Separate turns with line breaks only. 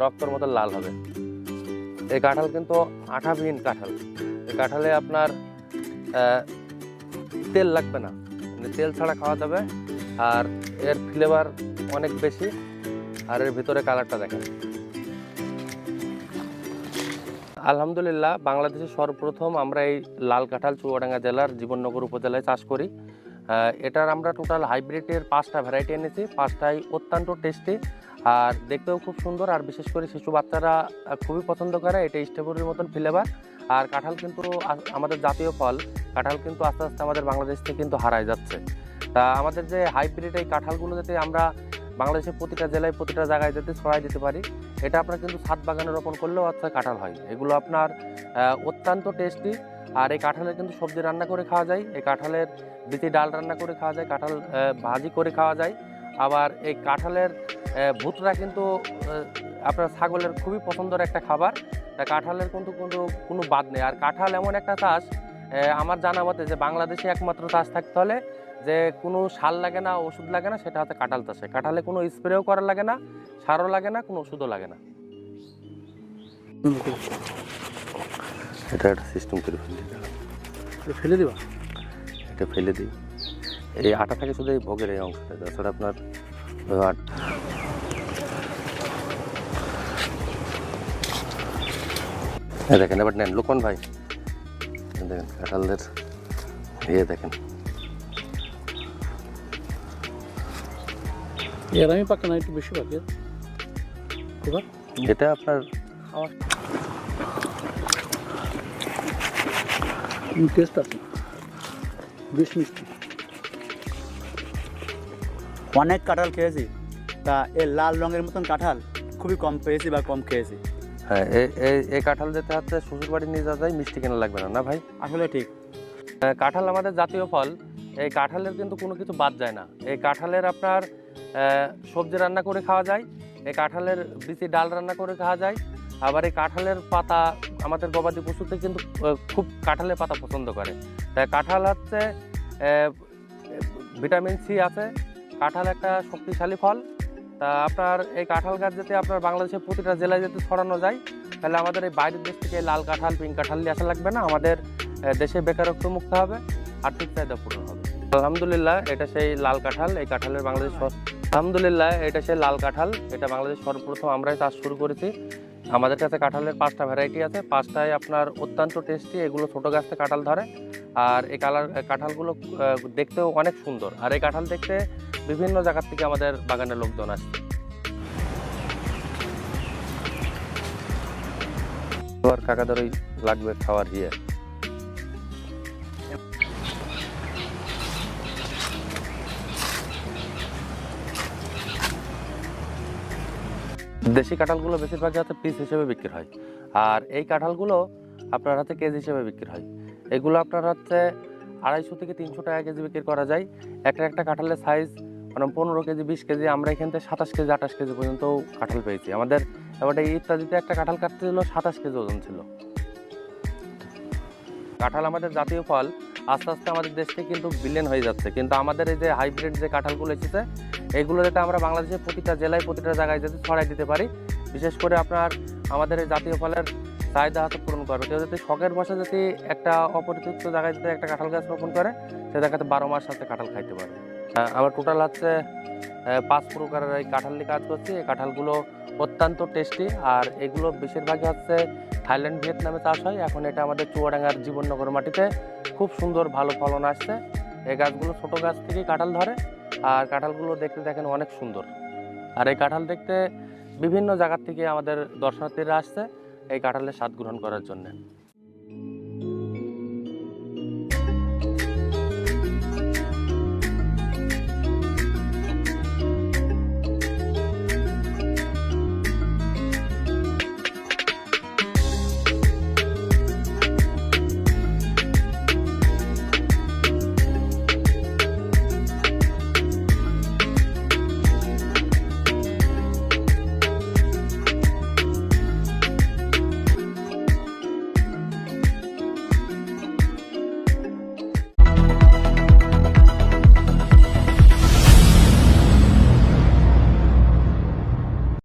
রক্তর মতো লাল হবে। এই কাঁঠাল কিন্তু আঠাবিহীন কাঁঠাল। এই কাঁঠালে আপনার তেল লাগবে না, মানে তেল ছাড়া খাওয়া যাবে। আর এর ফ্লেভার অনেক বেশি। আর এর ভিতরে কালারটা দেখেন। আলহামদুলিল্লাহ, বাংলাদেশের সর্বপ্রথম আমরা এই লাল কাঁঠাল চুয়াডাঙ্গা জেলার জীবননগর উপজেলায় চাষ করি। এটার আমরা টোটাল হাইব্রিডের 5টা ভ্যারাইটি এনেছি। 5টাই অত্যন্ত টেস্টি আর দেখতেও খুব সুন্দর। আর বিশেষ করে শিশু বাচ্চারা খুবই পছন্দ করে। এটা স্ট্রবেরির মতন ফ্লেভার। আর কাঁঠাল কিন্তু আমাদের জাতীয় ফল। কাঁঠাল কিন্তু আস্তে আস্তে আমাদের বাংলাদেশ থেকে কিন্তু হারায় যাচ্ছে। তা আমাদের যে হাইব্রিড এই কাঁঠালগুলো যাতে আমরা বাংলাদেশের প্রতিটা জেলায় প্রতিটা জায়গায় যাতে ছড়াই দিতে পারি, এটা আপনার কিন্তু ছাদ বাগানে রোপণ করলেও আচ্ছা কাঁঠাল হয়। এগুলো আপনার অত্যন্ত টেস্টি। আর এই কাঁঠালের কিন্তু সবজি রান্না করে খাওয়া যায়। এই কাঁঠালের বিচি ডাল রান্না করে খাওয়া যায়, কাঁঠাল ভাজি করে খাওয়া যায়। আবার এই কাঁঠালের ভুতরা কিন্তু আপনার ছাগলের খুবই পছন্দের একটা খাবার। তা কাঁঠালের কিন্তু কোনো বাদ নেই। আর কাঁঠাল এমন একটা চাষ, আমার জানা মতে যে বাংলাদেশে একমাত্র চাষ থাকতে হলে যে কোনো সার লাগে না, ওষুধ লাগে না, সেটা হচ্ছে কাঁঠাল চাষে। কাঁঠালে কোনো স্প্রেও করা লাগে না, সারও লাগে না, কোনো ওষুধও লাগে না। এটা একটা সিস্টেম করে ফেলে দিবা, এটা ফেলে দিই। এই আটা থাকে শুধু এই ভোগের এই অংশটা, তাছাড়া আপনার দেখেন। এবার নেন লোকন ভাই, দেখেন কাঁঠালের দেখেন।
এর আমি পাকে না, একটু বেশি পাকে।
এটা আপনার
টেস্ট আছে, বেশ মিষ্টি। অনেক কাঁঠাল খেয়েছি, তা এই লাল রঙের মতন কাঁঠাল খুবই কম পেয়েছি বা কম খেয়েছি।
হ্যাঁ, এই কাঁঠাল যেতে হচ্ছে শ্বশুর বাড়ি নিয়ে যাওয়া যায়, মিষ্টি কেনা লাগবে না, না ভাই?
আসলে ঠিক।
কাঁঠাল আমাদের জাতীয় ফল। এই কাঁঠালের কিন্তু কোনো কিছু বাদ যায় না। এই কাঁঠালের আপনার সবজি রান্না করে খাওয়া যায়, এই কাঁঠালের বিচি ডাল রান্না করে খাওয়া যায়। আবার এই কাঁঠালের পাতা, আমাদের গবাদি পশুতে কিন্তু খুব কাঁঠালের পাতা পছন্দ করে। তাই কাঁঠাল হচ্ছে ভিটামিন সি আছে। কাঁঠাল একটা শক্তিশালী ফল। তা আপনার এই কাঁঠাল গাছ যাতে আপনার বাংলাদেশের প্রতিটা জেলায় যাতে ছড়ানো যায়, তাহলে আমাদের এই বাইরের দেশ থেকে লাল কাঁঠাল, পিঙ্ক কাঁঠাল নিয়ে আসা লাগবে না। আমাদের দেশে বেকারত্ব মুক্ত হবে, আর্থিক চাহিদা পূরণ হবে। আলহামদুলিল্লাহ, এটা সেই লাল কাঁঠাল। এই কাঁঠালের বাংলাদেশ আলহামদুলিল্লাহ, এটা সেই লাল কাঁঠাল। এটা বাংলাদেশ সর্বপ্রথম আমরাই চাষ শুরু করেছি। আমাদের কাছে কাঁঠালের 5টা ভ্যারাইটি আছে। 5টাই আপনার অত্যন্ত টেস্টি। এগুলো ছোটো গাছে কাঁঠাল ধরে। আর এই কাঁঠালগুলো দেখতেও অনেক সুন্দর। আর এই কাঁঠাল দেখতে বিভিন্ন জায়গার থেকে আমাদের বাগানের লোকজন আসছে। কাকাদেরই লাগবে খাওয়ার ইয়ে। দেশি কাঁঠালগুলো বেশিরভাগই হচ্ছে পিস হিসেবে বিক্রি হয়। আর এই কাঁঠালগুলো আপনার হচ্ছে কেজি হিসেবে বিক্রি হয়। এগুলো আপনার হচ্ছে 250 থেকে 300 টাকা কেজি বিক্রি করা যায়। একটা কাঁঠালের সাইজ মানে 15 কেজি, 20 কেজি। আমরা এখান থেকে 27 কেজি, 28 কেজি পর্যন্ত কাঁঠাল পেয়েছি। আমাদের এবার ইত্যাদিতে একটা কাঁঠাল কাটতে ছিল 27 কেজি ওজন ছিল। কাঁঠাল আমাদের জাতীয় ফল। আস্তে আস্তে আমাদের দেশ থেকে কিন্তু বিলীন হয়ে যাচ্ছে। কিন্তু আমাদের এই যে হাইব্রিড যে কাঁঠালগুলো এসেছে, এগুলো যাতে আমরা বাংলাদেশের প্রতিটা জেলায় প্রতিটা জায়গায় যাতে ছড়াই দিতে পারি। বিশেষ করে আপনার আমাদের এই জাতীয় ফলের চাহিদা হয়তো পূরণ করবে। কেউ যদি শখের বসে যদি একটা অপরিচিত জায়গায় যদি একটা কাঁঠাল গাছ রোপণ করে, সে দেখাতে 12 মাস সাথে কাঁঠাল খাইতে পারবে। আমার টোটাল হচ্ছে 5 প্রকারের এই কাঁঠাল নিয়ে কাজ করছি। এই কাঁঠালগুলো অত্যন্ত টেস্টি। আর এগুলো বেশিরভাগই হচ্ছে থাইল্যান্ড, ভিয়েতনামে চাষ হয়। এখন এটা আমাদের চুয়াডাঙ্গার জীবননগর মাটিতে খুব সুন্দর ভালো ফলন আসছে। এই গাছগুলো ছোটো গাছ থেকেই কাঁঠাল ধরে। আর কাঁঠালগুলো দেখতে দেখেন অনেক সুন্দর। আর এই কাঁঠাল দেখতে বিভিন্ন জায়গার থেকে আমাদের দর্শনার্থীরা আসছে এই কাঁঠালের স্বাদ গ্রহণ করার জন্য।